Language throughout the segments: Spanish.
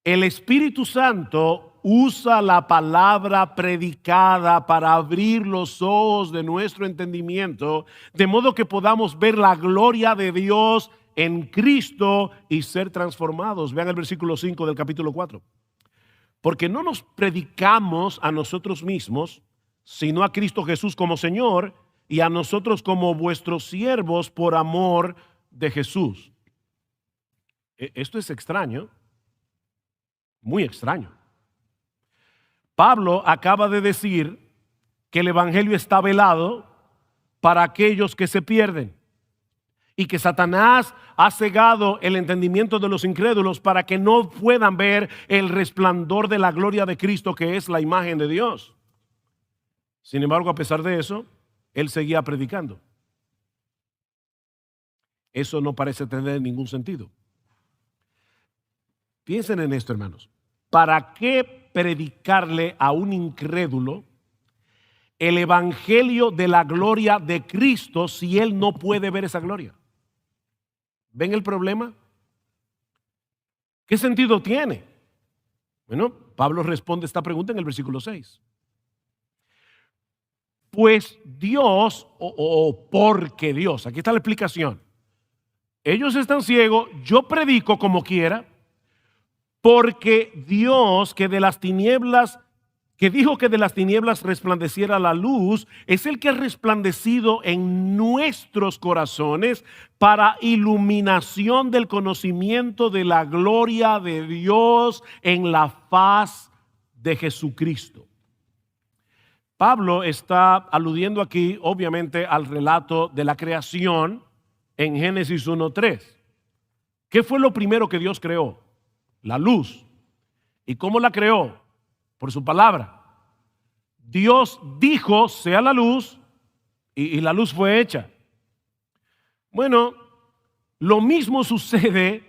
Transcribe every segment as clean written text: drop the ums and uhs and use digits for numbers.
El Espíritu Santo usa la palabra predicada para abrir los ojos de nuestro entendimiento, de modo que podamos ver la gloria de Dios en Cristo y ser transformados. Vean el versículo 5 del capítulo 4. Porque no nos predicamos a nosotros mismos, sino a Cristo Jesús como Señor y a nosotros como vuestros siervos por amor de Jesús. Esto es extraño, muy extraño. Pablo acaba de decir que el evangelio está velado para aquellos que se pierden y que Satanás ha cegado el entendimiento de los incrédulos para que no puedan ver el resplandor de la gloria de Cristo, que es la imagen de Dios. Sin embargo, a pesar de eso, él seguía predicando. Eso no parece tener ningún sentido. Piensen en esto, hermanos. ¿Para qué predicarle a un incrédulo el evangelio de la gloria de Cristo si él no puede ver esa gloria? ¿Ven el problema? ¿Qué sentido tiene? Bueno, Pablo responde esta pregunta en el versículo 6. Pues Dios, o porque Dios, aquí está la explicación. Ellos están ciegos, yo predico como quiera, porque Dios que dijo que de las tinieblas resplandeciera la luz, es el que ha resplandecido en nuestros corazones para iluminación del conocimiento de la gloria de Dios en la faz de Jesucristo. Pablo está aludiendo aquí, obviamente, al relato de la creación en Génesis 1:3. ¿Qué fue lo primero que Dios creó? La luz. ¿Y cómo la creó? Por su palabra. Dios dijo, sea la luz, y la luz fue hecha. Bueno, lo mismo sucede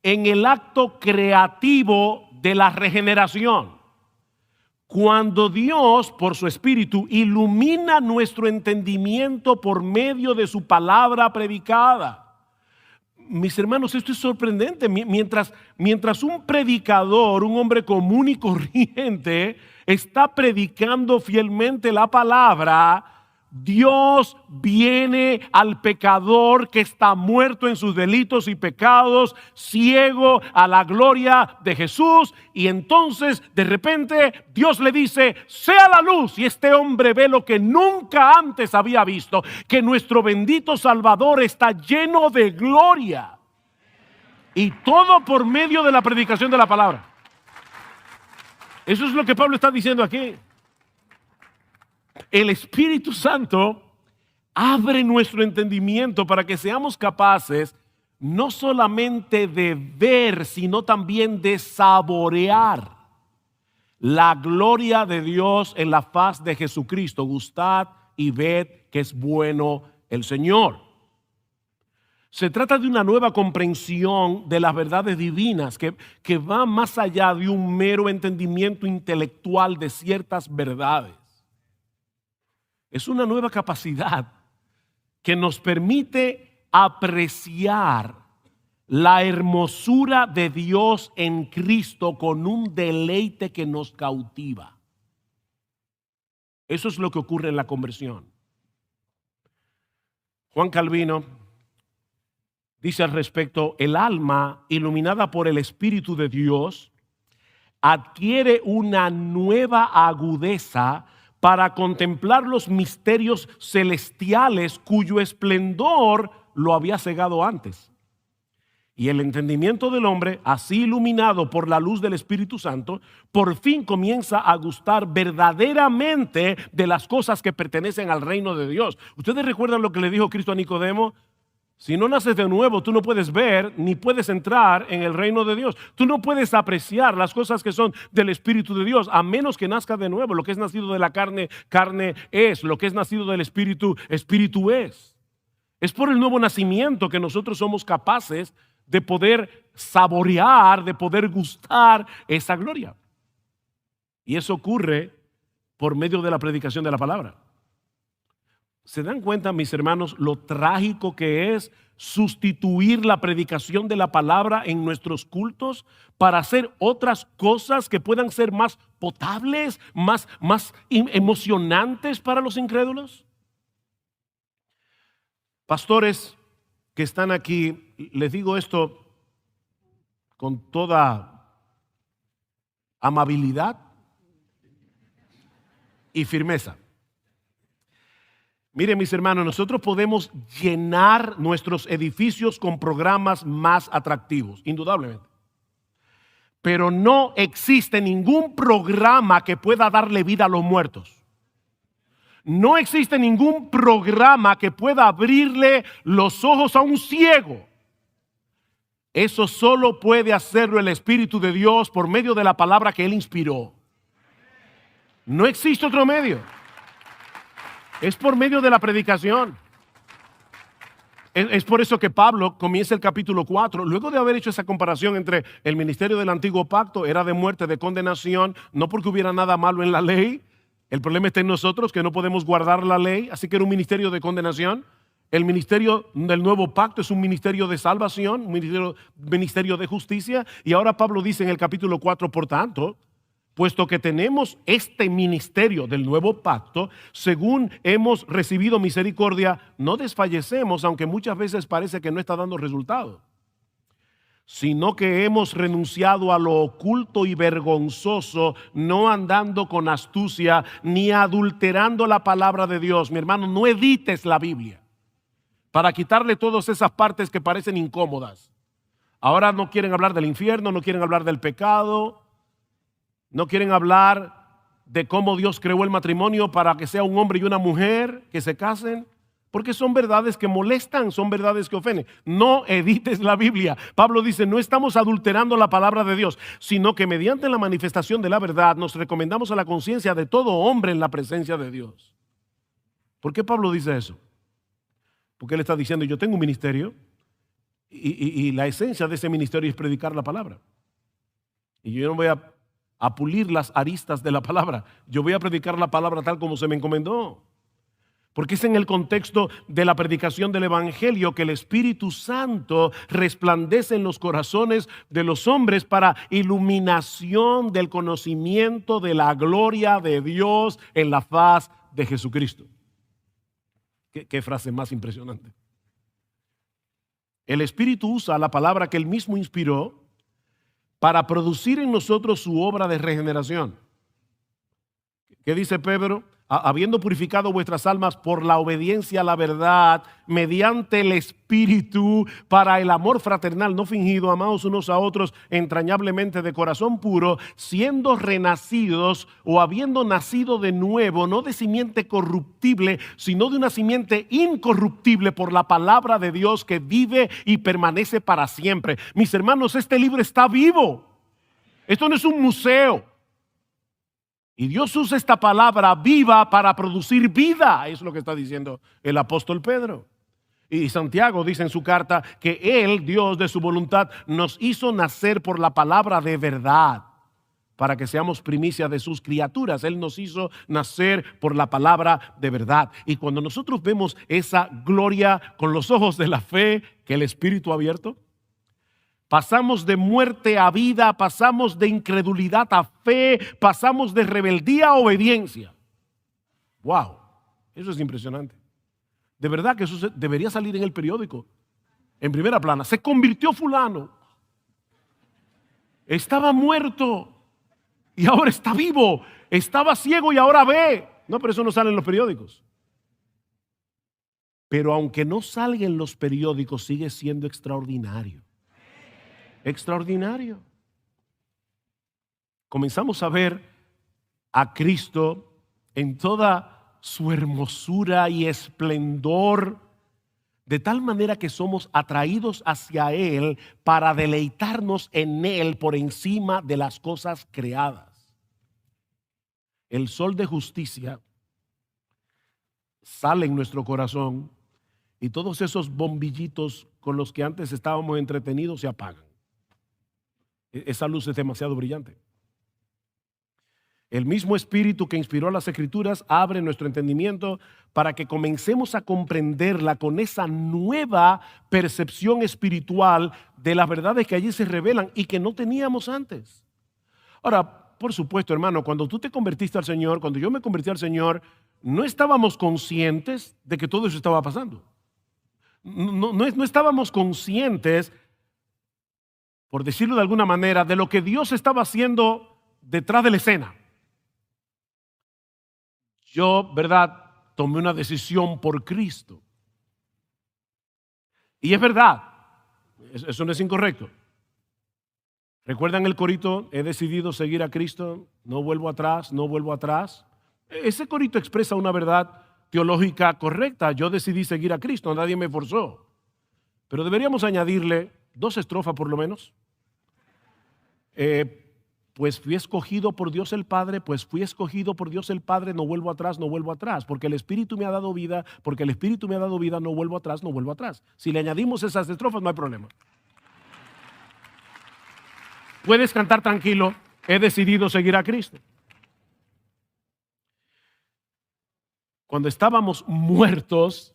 en el acto creativo de la regeneración. Cuando Dios, por su Espíritu, ilumina nuestro entendimiento por medio de su palabra predicada. Mis hermanos, esto es sorprendente. Mientras un predicador, un hombre común y corriente, está predicando fielmente la palabra, Dios viene al pecador que está muerto en sus delitos y pecados, ciego a la gloria de Jesús, y entonces de repente Dios le dice, sea la luz, y este hombre ve lo que nunca antes había visto, que nuestro bendito Salvador está lleno de gloria, y todo por medio de la predicación de la palabra. Eso es lo que Pablo está diciendo aquí. El Espíritu Santo abre nuestro entendimiento para que seamos capaces no solamente de ver, sino también de saborear la gloria de Dios en la faz de Jesucristo. Gustad y ved que es bueno el Señor. Se trata de una nueva comprensión de las verdades divinas que va más allá de un mero entendimiento intelectual de ciertas verdades. Es una nueva capacidad que nos permite apreciar la hermosura de Dios en Cristo con un deleite que nos cautiva. Eso es lo que ocurre en la conversión. Juan Calvino dice al respecto: el alma iluminada por el Espíritu de Dios adquiere una nueva agudeza para contemplar los misterios celestiales cuyo esplendor lo había cegado antes. Y el entendimiento del hombre, así iluminado por la luz del Espíritu Santo, por fin comienza a gustar verdaderamente de las cosas que pertenecen al reino de Dios. ¿Ustedes recuerdan lo que le dijo Cristo a Nicodemo? Si no naces de nuevo, tú no puedes ver ni puedes entrar en el reino de Dios. Tú no puedes apreciar las cosas que son del Espíritu de Dios, a menos que nazca de nuevo. Lo que es nacido de la carne, carne es. Lo que es nacido del Espíritu, Espíritu es. Es por el nuevo nacimiento que nosotros somos capaces de poder saborear, de poder gustar esa gloria. Y eso ocurre por medio de la predicación de la palabra. ¿Se dan cuenta, mis hermanos, lo trágico que es sustituir la predicación de la palabra en nuestros cultos para hacer otras cosas que puedan ser más potables, más emocionantes para los incrédulos? Pastores que están aquí, les digo esto con toda amabilidad y firmeza. Miren, mis hermanos, nosotros podemos llenar nuestros edificios con programas más atractivos, indudablemente. Pero no existe ningún programa que pueda darle vida a los muertos. No existe ningún programa que pueda abrirle los ojos a un ciego. Eso solo puede hacerlo el Espíritu de Dios por medio de la palabra que Él inspiró. No existe otro medio. Es por medio de la predicación. Es por eso que Pablo comienza el capítulo 4, luego de haber hecho esa comparación entre el ministerio del antiguo pacto, era de muerte, de condenación, no porque hubiera nada malo en la ley. El problema está en nosotros, que no podemos guardar la ley, así que era un ministerio de condenación. El ministerio del nuevo pacto es un ministerio de salvación, un ministerio de justicia. Y ahora Pablo dice en el capítulo 4, por tanto, puesto que tenemos este ministerio del nuevo pacto, según hemos recibido misericordia, no desfallecemos, aunque muchas veces parece que no está dando resultado, sino que hemos renunciado a lo oculto y vergonzoso, no andando con astucia ni adulterando la palabra de Dios. Mi hermano, no edites la Biblia para quitarle todas esas partes que parecen incómodas. Ahora no quieren hablar del infierno, no quieren hablar del pecado, no quieren hablar de cómo Dios creó el matrimonio para que sea un hombre y una mujer que se casen, porque son verdades que molestan, son verdades que ofenden. No edites la Biblia. Pablo dice, no estamos adulterando la palabra de Dios, sino que mediante la manifestación de la verdad nos recomendamos a la conciencia de todo hombre en la presencia de Dios. ¿Por qué Pablo dice eso? Porque él está diciendo, yo tengo un ministerio y la esencia de ese ministerio es predicar la palabra. Y yo no voy a pulir las aristas de la palabra. Yo voy a predicar la palabra tal como se me encomendó. Porque es en el contexto de la predicación del Evangelio que el Espíritu Santo resplandece en los corazones de los hombres para iluminación del conocimiento de la gloria de Dios en la faz de Jesucristo. ¿Qué frase más impresionante? El Espíritu usa la palabra que Él mismo inspiró para producir en nosotros su obra de regeneración. ¿Qué dice Pedro? Habiendo purificado vuestras almas por la obediencia a la verdad, mediante el Espíritu, para el amor fraternal no fingido, amados unos a otros entrañablemente de corazón puro, siendo renacidos o habiendo nacido de nuevo, no de simiente corruptible, sino de una simiente incorruptible por la palabra de Dios que vive y permanece para siempre. Mis hermanos, este libro está vivo. Esto no es un museo. Y Dios usa esta palabra viva para producir vida. Es lo que está diciendo el apóstol Pedro. Y Santiago dice en su carta que Él, Dios de su voluntad, nos hizo nacer por la palabra de verdad, para que seamos primicia de sus criaturas. Él nos hizo nacer por la palabra de verdad. Y cuando nosotros vemos esa gloria con los ojos de la fe que el Espíritu ha abierto, pasamos de muerte a vida, pasamos de incredulidad a fe, pasamos de rebeldía a obediencia. ¡Wow! Eso es impresionante. De verdad que eso debería salir en el periódico, en primera plana. Se convirtió fulano. Estaba muerto y ahora está vivo. Estaba ciego y ahora ve. No, pero eso no sale en los periódicos. Pero aunque no salga en los periódicos, sigue siendo extraordinario. Extraordinario. Comenzamos a ver a Cristo en toda su hermosura y esplendor, de tal manera que somos atraídos hacia Él para deleitarnos en Él por encima de las cosas creadas. El sol de justicia sale en nuestro corazón y todos esos bombillitos con los que antes estábamos entretenidos se apagan. Esa luz es demasiado brillante. El mismo Espíritu que inspiró las Escrituras abre nuestro entendimiento para que comencemos a comprenderla con esa nueva percepción espiritual de las verdades que allí se revelan y que no teníamos antes. Ahora, por supuesto, hermano, cuando tú te convertiste al Señor, cuando yo me convertí al Señor, no estábamos conscientes de que todo eso estaba pasando. No estábamos conscientes, por decirlo de alguna manera, de lo que Dios estaba haciendo detrás de la escena. Yo, ¿verdad?, tomé una decisión por Cristo. Y es verdad, eso no es incorrecto. ¿Recuerdan el corito? He decidido seguir a Cristo, no vuelvo atrás, no vuelvo atrás. Ese corito expresa una verdad teológica correcta. Yo decidí seguir a Cristo, nadie me forzó. Pero deberíamos añadirle 2 estrofas por lo menos. Pues fui escogido por Dios el Padre, pues fui escogido por Dios el Padre, no vuelvo atrás, no vuelvo atrás, porque el Espíritu me ha dado vida, porque el Espíritu me ha dado vida, no vuelvo atrás, no vuelvo atrás. Si le añadimos esas estrofas no hay problema. Puedes cantar tranquilo, he decidido seguir a Cristo. Cuando estábamos muertos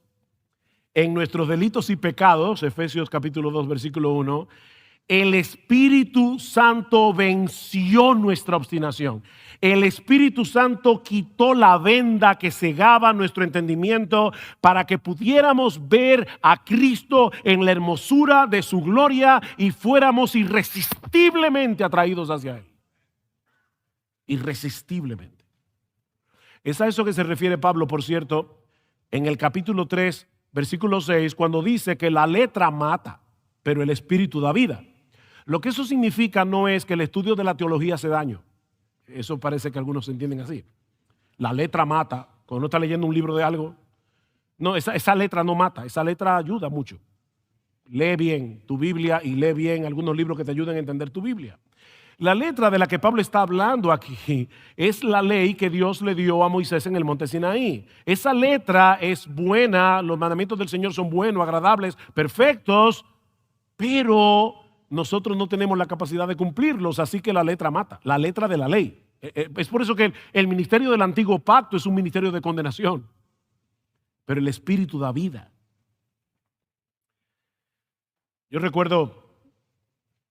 en nuestros delitos y pecados, Efesios capítulo 2, versículo 1, el Espíritu Santo venció nuestra obstinación. El Espíritu Santo quitó la venda que cegaba nuestro entendimiento para que pudiéramos ver a Cristo en la hermosura de su gloria y fuéramos irresistiblemente atraídos hacia Él. Irresistiblemente. Es a eso que se refiere Pablo, por cierto, en el capítulo 3, versículo 6, cuando dice que la letra mata, pero el Espíritu da vida. Lo que eso significa no es que el estudio de la teología hace daño. Eso parece que algunos entienden así. La letra mata. Cuando uno está leyendo un libro de algo, no, esa letra no mata, esa letra ayuda mucho. Lee bien tu Biblia y lee bien algunos libros que te ayuden a entender tu Biblia. La letra de la que Pablo está hablando aquí es la ley que Dios le dio a Moisés en el monte Sinaí. Esa letra es buena, los mandamientos del Señor son buenos, agradables, perfectos, pero nosotros no tenemos la capacidad de cumplirlos, así que la letra mata, la letra de la ley. Es por eso que el ministerio del antiguo pacto es un ministerio de condenación, pero el Espíritu da vida. Yo recuerdo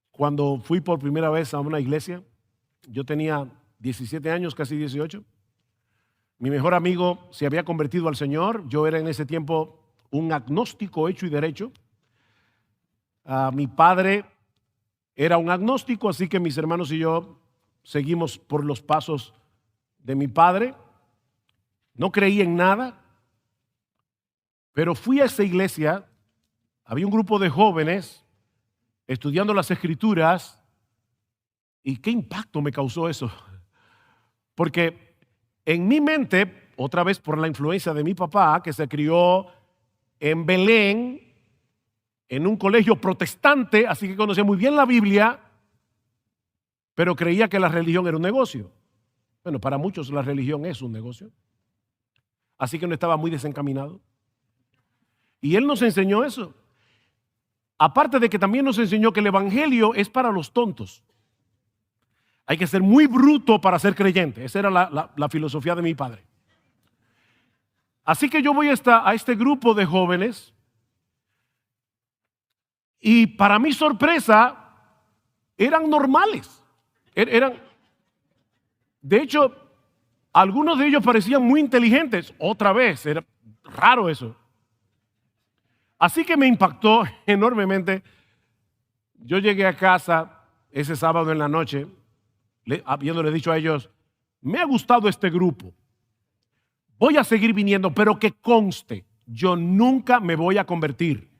cuando fui por primera vez a una iglesia, yo tenía 17 años, casi 18. Mi mejor amigo se había convertido al Señor, yo era en ese tiempo un agnóstico hecho y derecho. Mi padre era un agnóstico, así que mis hermanos y yo seguimos por los pasos de mi padre. No creí en nada, pero fui a esa iglesia. Había un grupo de jóvenes estudiando las Escrituras y qué impacto me causó eso. Porque en mi mente, otra vez por la influencia de mi papá, que se crió en Belén, en un colegio protestante, así que conocía muy bien la Biblia, pero creía que la religión era un negocio. Bueno, para muchos la religión es un negocio. Así que no estaba muy desencaminado. Y él nos enseñó eso. Aparte de que también nos enseñó que el evangelio es para los tontos. Hay que ser muy bruto para ser creyente. Esa era la filosofía de mi padre. Así que yo voy a este grupo de jóvenes. Y para mi sorpresa, eran normales. De hecho, algunos de ellos parecían muy inteligentes. Otra vez, era raro eso. Así que me impactó enormemente. Yo llegué a casa ese sábado en la noche, habiéndole dicho a ellos, me ha gustado este grupo. Voy a seguir viniendo, pero que conste, yo nunca me voy a convertir.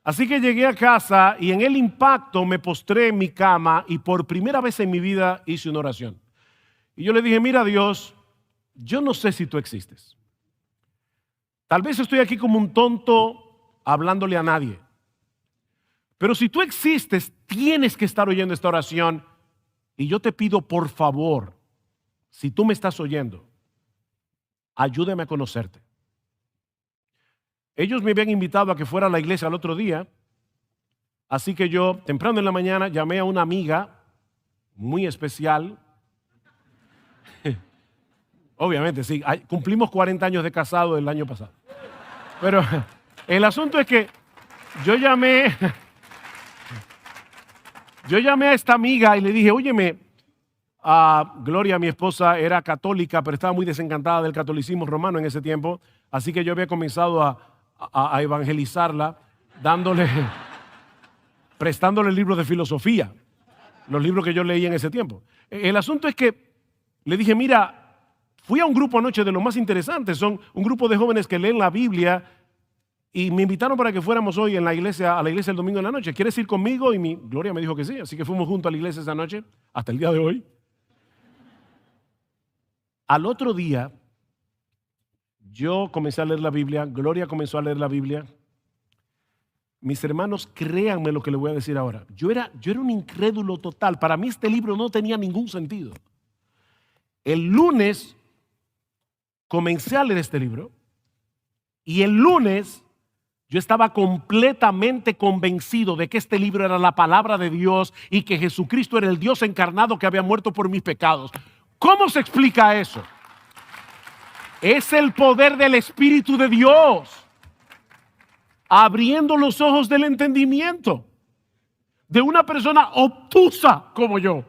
Así que llegué a casa y en el impacto me postré en mi cama y por primera vez en mi vida hice una oración. Y yo le dije, mira Dios, yo no sé si tú existes. Tal vez estoy aquí como un tonto hablándole a nadie. Pero si tú existes, tienes que estar oyendo esta oración. Y yo te pido, por favor, si tú me estás oyendo, ayúdame a conocerte. Ellos me habían invitado a que fuera a la iglesia al otro día, así que yo, temprano en la mañana, llamé a una amiga muy especial. Obviamente, sí, cumplimos 40 años de casado el año pasado. Pero el asunto es que yo llamé a esta amiga y le dije, óyeme, Gloria, mi esposa, era católica, pero estaba muy desencantada del catolicismo romano en ese tiempo, así que yo había comenzado a evangelizarla, prestándole libros de filosofía, los libros que yo leía en ese tiempo. El asunto es que le dije, mira, fui a un grupo anoche de lo más interesantes, son un grupo de jóvenes que leen la Biblia y me invitaron para que fuéramos hoy a la iglesia el domingo en la noche. ¿Quieres ir conmigo? Y mi Gloria me dijo que sí, así que fuimos juntos a la iglesia esa noche, hasta el día de hoy. Al otro día, yo comencé a leer la Biblia, Gloria comenzó a leer la Biblia. Mis hermanos, créanme lo que les voy a decir ahora. Yo era un incrédulo total. Para mí este libro no tenía ningún sentido. El lunes comencé a leer este libro y el lunes yo estaba completamente convencido de que este libro era la palabra de Dios y que Jesucristo era el Dios encarnado que había muerto por mis pecados. ¿Cómo se explica eso? Es el poder del Espíritu de Dios abriendo los ojos del entendimiento de una persona obtusa como yo.